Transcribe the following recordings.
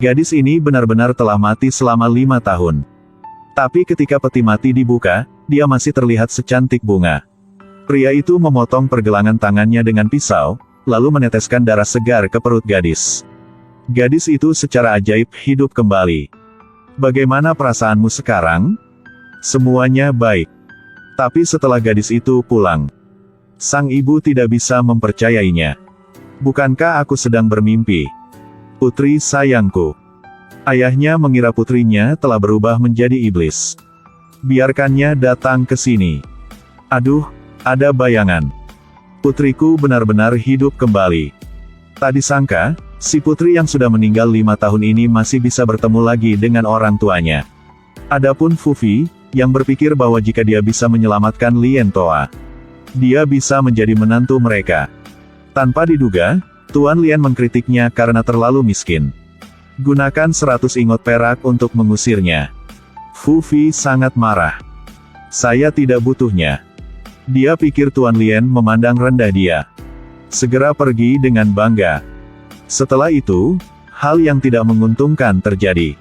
Gadis ini benar-benar telah mati selama 5 tahun. Tapi ketika peti mati dibuka, dia masih terlihat secantik bunga. Pria itu memotong pergelangan tangannya dengan pisau, lalu meneteskan darah segar ke perut gadis. Gadis itu secara ajaib hidup kembali. Bagaimana perasaanmu sekarang? Semuanya baik. Tapi setelah gadis itu pulang, sang ibu tidak bisa mempercayainya. Bukankah aku sedang bermimpi? Putri sayangku. Ayahnya mengira putrinya telah berubah menjadi iblis. Biarkannya datang ke sini. Aduh, ada bayangan. Putriku benar-benar hidup kembali. Tak disangka, si putri yang sudah meninggal 5 tahun ini masih bisa bertemu lagi dengan orang tuanya. Adapun Fufi, yang berpikir bahwa jika dia bisa menyelamatkan Lien Toa, dia bisa menjadi menantu mereka. Tanpa diduga, Tuan Lien mengkritiknya karena terlalu miskin. Gunakan 100 ingot perak untuk mengusirnya. Fufi sangat marah. Saya tidak butuhnya. Dia pikir Tuan Lien memandang rendah dia. Segera pergi dengan bangga. Setelah itu, hal yang tidak menguntungkan terjadi.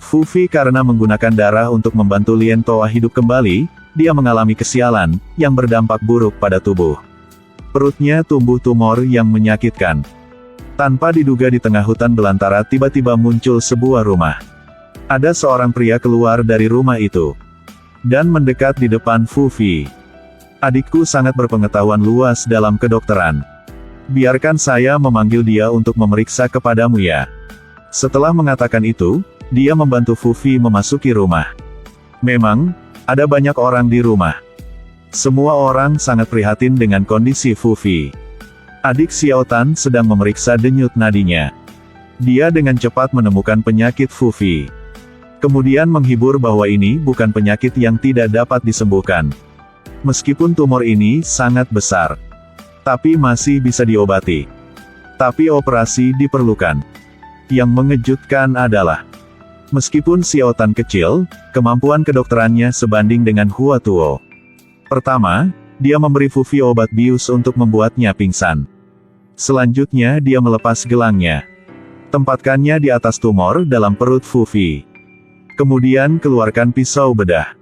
Fufi karena menggunakan darah untuk membantu Lien Toa hidup kembali, dia mengalami kesialan, yang berdampak buruk pada tubuh. Perutnya tumbuh tumor yang menyakitkan. Tanpa diduga di tengah hutan belantara tiba-tiba muncul sebuah rumah. Ada seorang pria keluar dari rumah itu, dan mendekat di depan Fufi. Adikku sangat berpengetahuan luas dalam kedokteran. Biarkan saya memanggil dia untuk memeriksa kepadamu ya. Setelah mengatakan itu, dia membantu Fufi memasuki rumah. Memang, ada banyak orang di rumah. Semua orang sangat prihatin dengan kondisi Fufi. Adik Xiao Tan sedang memeriksa denyut nadinya. Dia dengan cepat menemukan penyakit Fufi. Kemudian menghibur bahwa ini bukan penyakit yang tidak dapat disembuhkan. Meskipun tumor ini sangat besar, tapi masih bisa diobati. Tapi operasi diperlukan. Yang mengejutkan adalah, meskipun Xiao Tan kecil, kemampuan kedokterannya sebanding dengan Hua Tuo. Pertama, dia memberi Fufi obat bius untuk membuatnya pingsan. Selanjutnya dia melepas gelangnya. Tempatkannya di atas tumor dalam perut Fufi. Kemudian keluarkan pisau bedah.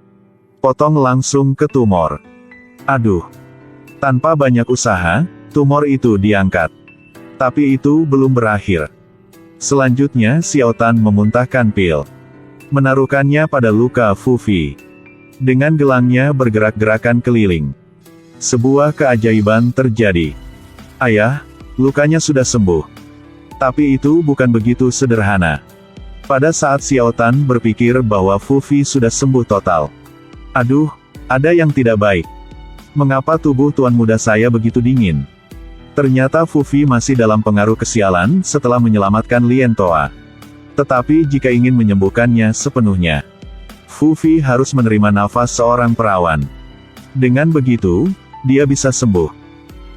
Potong langsung ke tumor. Aduh. Tanpa banyak usaha, tumor itu diangkat. Tapi itu belum berakhir. Selanjutnya Xiao Tan memuntahkan pil. Menaruhkannya pada luka Fufi. Dengan gelangnya bergerak-gerakan keliling. Sebuah keajaiban terjadi. Ayah, lukanya sudah sembuh. Tapi itu bukan begitu sederhana. Pada saat Xiao Tan berpikir bahwa Fufi sudah sembuh total. Aduh, ada yang tidak baik. Mengapa tubuh tuan muda saya begitu dingin? Ternyata Fufi masih dalam pengaruh kesialan setelah menyelamatkan Lien Toa. Tetapi jika ingin menyembuhkannya sepenuhnya, Fufi harus menerima nafas seorang perawan. Dengan begitu, dia bisa sembuh.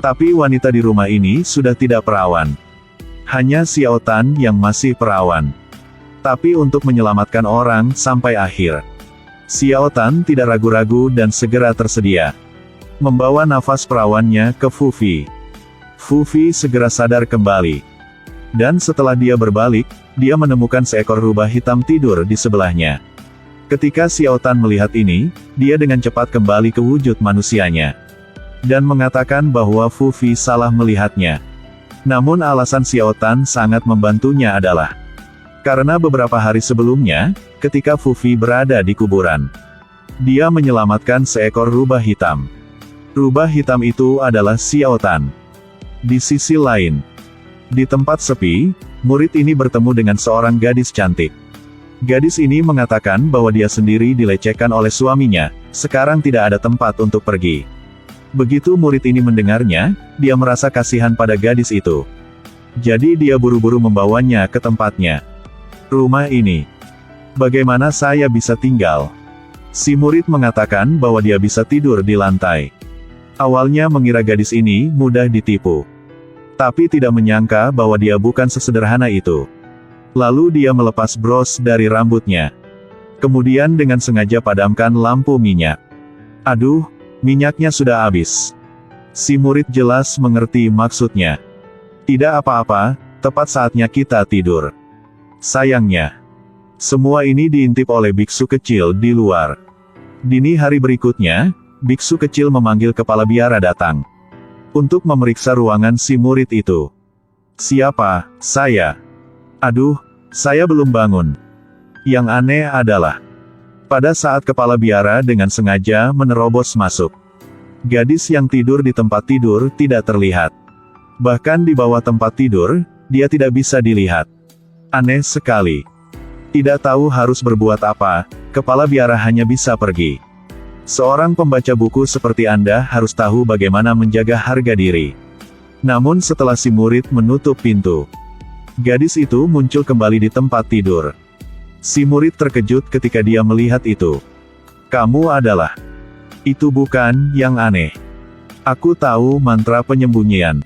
Tapi wanita di rumah ini sudah tidak perawan. Hanya Xiao Tan yang masih perawan. Tapi untuk menyelamatkan orang sampai akhir, Xiao Tan tidak ragu-ragu dan segera tersedia. Membawa nafas perawannya ke Fufi. Fufi segera sadar kembali. Dan setelah dia berbalik, dia menemukan seekor rubah hitam tidur di sebelahnya. Ketika Xiao Tan melihat ini, dia dengan cepat kembali ke wujud manusianya. Dan mengatakan bahwa Fufi salah melihatnya. Namun alasan Xiao Tan sangat membantunya adalah, karena beberapa hari sebelumnya, ketika Fufi berada di kuburan, dia menyelamatkan seekor rubah hitam. Rubah hitam itu adalah Xiao Tan. Di sisi lain, di tempat sepi, murid ini bertemu dengan seorang gadis cantik. Gadis ini mengatakan bahwa dia sendiri dilecehkan oleh suaminya, sekarang tidak ada tempat untuk pergi. Begitu murid ini mendengarnya, dia merasa kasihan pada gadis itu. Jadi dia buru-buru membawanya ke tempatnya. Rumah ini. Bagaimana saya bisa tinggal? Si murid mengatakan bahwa dia bisa tidur di lantai. Awalnya mengira gadis ini mudah ditipu. Tapi tidak menyangka bahwa dia bukan sesederhana itu. Lalu dia melepas bros dari rambutnya. Kemudian dengan sengaja padamkan lampu minyak. Aduh, minyaknya sudah habis. Si murid jelas mengerti maksudnya. Tidak apa-apa, tepat saatnya kita tidur. Sayangnya, semua ini diintip oleh biksu kecil di luar. Dini hari berikutnya, biksu kecil memanggil kepala biara datang untuk memeriksa ruangan si murid itu. Siapa? Saya. Aduh, saya belum bangun. Yang aneh adalah, pada saat kepala biara dengan sengaja menerobos masuk, gadis yang tidur di tempat tidur tidak terlihat. Bahkan di bawah tempat tidur, dia tidak bisa dilihat. Aneh sekali. Tidak tahu harus berbuat apa, kepala biara hanya bisa pergi. Seorang pembaca buku seperti Anda harus tahu bagaimana menjaga harga diri. Namun setelah si murid menutup pintu, gadis itu muncul kembali di tempat tidur. Si murid terkejut ketika dia melihat itu. Kamu adalah... Itu bukan yang aneh. Aku tahu mantra penyembunyian.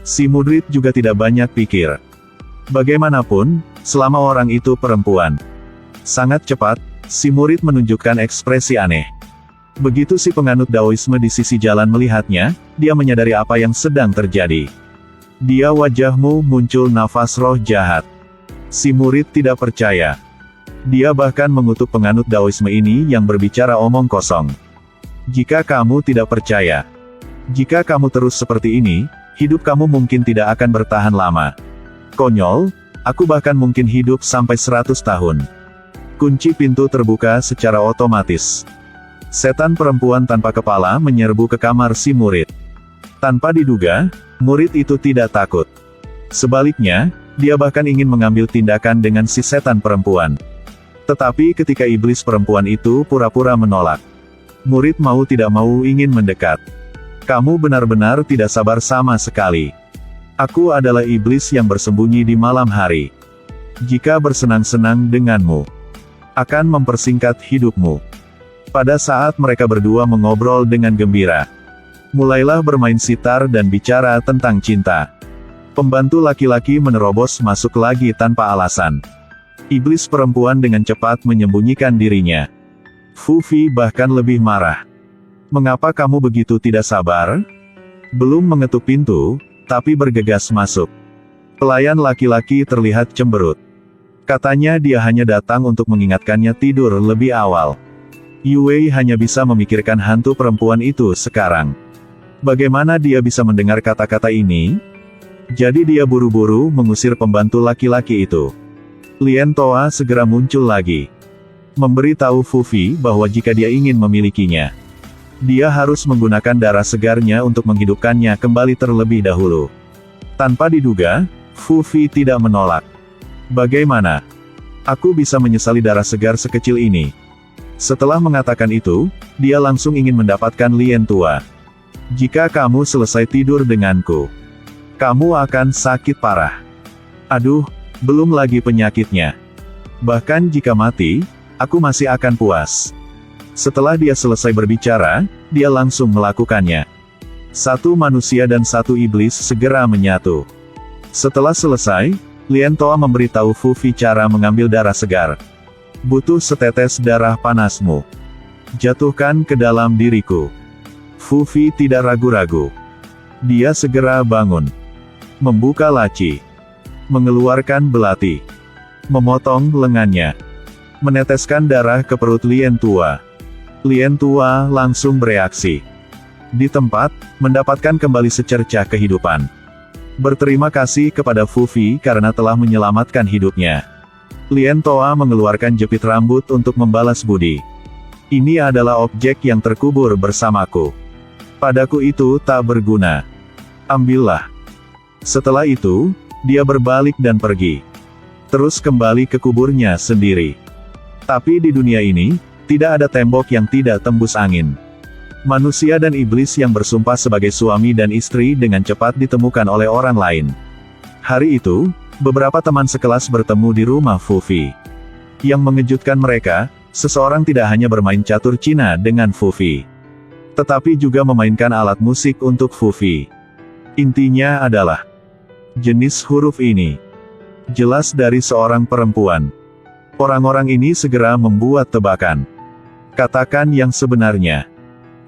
Si murid juga tidak banyak pikir. Bagaimanapun, selama orang itu perempuan. Sangat cepat, si murid menunjukkan ekspresi aneh. Begitu si penganut Daoisme di sisi jalan melihatnya, dia menyadari apa yang sedang terjadi. Dia wajahmu muncul nafas roh jahat. Si murid tidak percaya. Dia bahkan mengutuk penganut Daoisme ini yang berbicara omong kosong. Jika kamu tidak percaya, jika kamu terus seperti ini, hidup kamu mungkin tidak akan bertahan lama. Konyol, aku bahkan mungkin hidup sampai 100 tahun. Kunci pintu terbuka secara otomatis. Setan perempuan tanpa kepala menyerbu ke kamar si murid. Tanpa diduga, murid itu tidak takut. Sebaliknya, dia bahkan ingin mengambil tindakan dengan si setan perempuan. Tetapi ketika iblis perempuan itu pura-pura menolak, murid mau tidak mau ingin mendekat. Kamu benar-benar tidak sabar sama sekali. Aku adalah iblis yang bersembunyi di malam hari. Jika bersenang-senang denganmu, akan mempersingkat hidupmu. Pada saat mereka berdua mengobrol dengan gembira, mulailah bermain sitar dan bicara tentang cinta. Pembantu laki-laki menerobos masuk lagi tanpa alasan. Iblis perempuan dengan cepat menyembunyikan dirinya. Fufi bahkan lebih marah. Mengapa kamu begitu tidak sabar? Belum mengetuk pintu, tapi bergegas masuk. Pelayan laki-laki terlihat cemberut. Katanya dia hanya datang untuk mengingatkannya tidur lebih awal. Yue hanya bisa memikirkan hantu perempuan itu sekarang. Bagaimana dia bisa mendengar kata-kata ini? Jadi dia buru-buru mengusir pembantu laki-laki itu. Lien Toa segera muncul lagi. Memberitahu Fufi bahwa jika dia ingin memilikinya, dia harus menggunakan darah segarnya untuk menghidupkannya kembali terlebih dahulu. Tanpa diduga, Fufi tidak menolak. Bagaimana? Aku bisa menyesali darah segar sekecil ini. Setelah mengatakan itu, dia langsung ingin mendapatkan Lien Tua. Jika kamu selesai tidur denganku, kamu akan sakit parah. Aduh, belum lagi penyakitnya. Bahkan jika mati, aku masih akan puas. Setelah dia selesai berbicara, dia langsung melakukannya. Satu manusia dan satu iblis segera menyatu. Setelah selesai, Lien Toa memberitahu Fufi cara mengambil darah segar. Butuh setetes darah panasmu. Jatuhkan ke dalam diriku. Fufi tidak ragu-ragu. Dia segera bangun. Membuka laci. Mengeluarkan belati. Memotong lengannya. Meneteskan darah ke perut Lien Tua. Lien Tua langsung bereaksi. Di tempat, mendapatkan kembali secercah kehidupan. Berterima kasih kepada Fufi karena telah menyelamatkan hidupnya. Lien Toa mengeluarkan jepit rambut untuk membalas budi. Ini adalah objek yang terkubur bersamaku. Padaku itu tak berguna. Ambillah. Setelah itu, dia berbalik dan pergi. Terus kembali ke kuburnya sendiri. Tapi di dunia ini, tidak ada tembok yang tidak tembus angin. Manusia dan iblis yang bersumpah sebagai suami dan istri dengan cepat ditemukan oleh orang lain. Hari itu, beberapa teman sekelas bertemu di rumah Fufi. Yang mengejutkan mereka, seseorang tidak hanya bermain catur Cina dengan Fufi, tetapi juga memainkan alat musik untuk Fufi. Intinya adalah, jenis huruf ini jelas dari seorang perempuan. Orang-orang ini segera membuat tebakan. Katakan yang sebenarnya.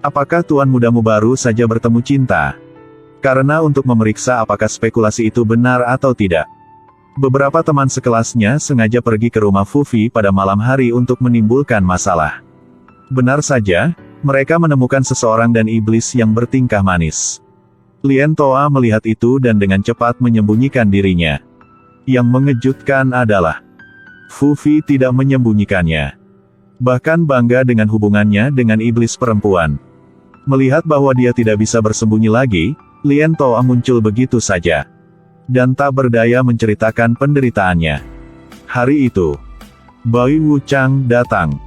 Apakah tuan mudamu baru saja bertemu cinta? Karena untuk memeriksa apakah spekulasi itu benar atau tidak, Beberapa teman sekelasnya sengaja pergi ke rumah Fufi pada malam hari untuk menimbulkan masalah. Benar saja, mereka menemukan seseorang dan iblis yang bertingkah manis. Lien Toa melihat itu dan dengan cepat menyembunyikan dirinya. Yang mengejutkan adalah, Fufi tidak menyembunyikannya. Bahkan bangga dengan hubungannya dengan iblis perempuan. Melihat bahwa dia tidak bisa bersembunyi lagi, Lien Toa muncul begitu saja. Dan tak berdaya menceritakan penderitaannya. Hari itu, Bai Wuchang datang.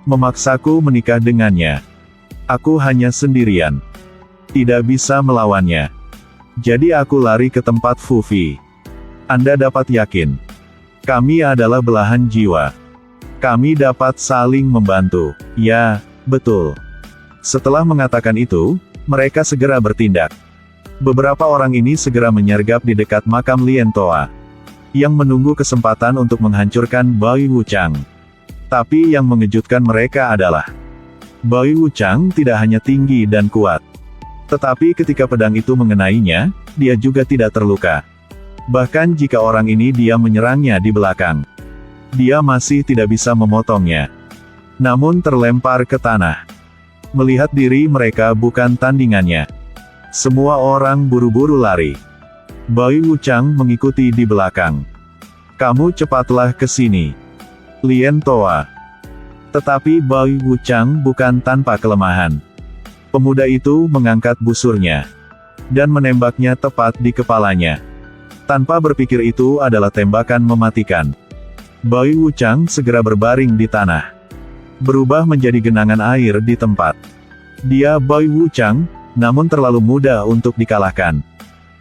Memaksaku menikah dengannya. Aku hanya sendirian. Tidak bisa melawannya. Jadi aku lari ke tempat Fufi. Anda dapat yakin. Kami adalah belahan jiwa. Kami dapat saling membantu. Ya, betul. Setelah mengatakan itu, mereka segera bertindak. Beberapa orang ini segera menyergap di dekat makam Lien Toa, yang menunggu kesempatan untuk menghancurkan Bai Wuchang. Tapi yang mengejutkan mereka adalah, Bai Wuchang tidak hanya tinggi dan kuat, tetapi ketika pedang itu mengenainya, dia juga tidak terluka. Bahkan jika orang ini dia menyerangnya di belakang, dia masih tidak bisa memotongnya. Namun terlempar ke tanah. Melihat diri mereka bukan tandingannya, semua orang buru-buru lari. Bai Wuchang mengikuti di belakang. Kamu cepatlah ke sini, Lien Toa. Tetapi Bai Wuchang bukan tanpa kelemahan. Pemuda itu mengangkat busurnya dan menembaknya tepat di kepalanya. Tanpa berpikir itu adalah tembakan mematikan. Bai Wuchang segera berbaring di tanah, berubah menjadi genangan air di tempat. Dia Bai Wuchang, namun terlalu mudah untuk dikalahkan.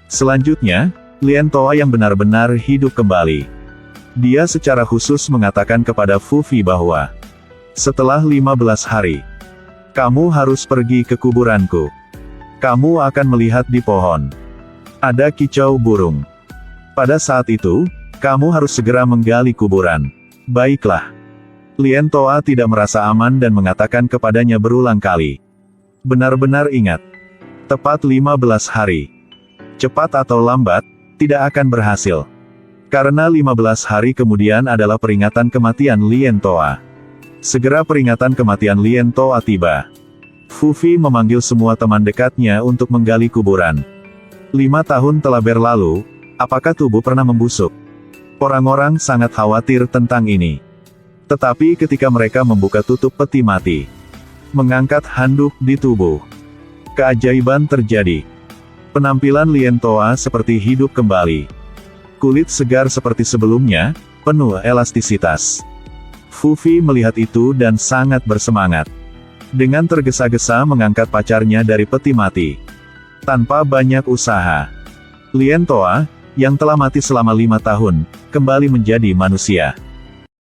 Selanjutnya, Lien Toa yang benar-benar hidup kembali. Dia secara khusus mengatakan kepada Fufi bahwa, setelah 15 hari, kamu harus pergi ke kuburanku. Kamu akan melihat di pohon ada kicau burung. Pada saat itu, kamu harus segera menggali kuburan. Baiklah. Lien Toa tidak merasa aman dan mengatakan kepadanya berulang kali. Benar-benar ingat. Tepat 15 hari. Cepat atau lambat, tidak akan berhasil. Karena 15 hari kemudian adalah peringatan kematian Lien Toa. Segera peringatan kematian Lien Toa tiba. Fufi memanggil semua teman dekatnya untuk menggali kuburan. 5 tahun telah berlalu, apakah tubuh pernah membusuk? Orang-orang sangat khawatir tentang ini. Tetapi ketika mereka membuka tutup peti mati, mengangkat handuk di tubuh, keajaiban terjadi. Penampilan Lien Toa seperti hidup kembali. Kulit segar seperti sebelumnya, penuh elastisitas. Fufi melihat itu dan sangat bersemangat. Dengan tergesa-gesa mengangkat pacarnya dari peti mati. Tanpa banyak usaha, Lien Toa, yang telah mati selama 5 tahun, kembali menjadi manusia.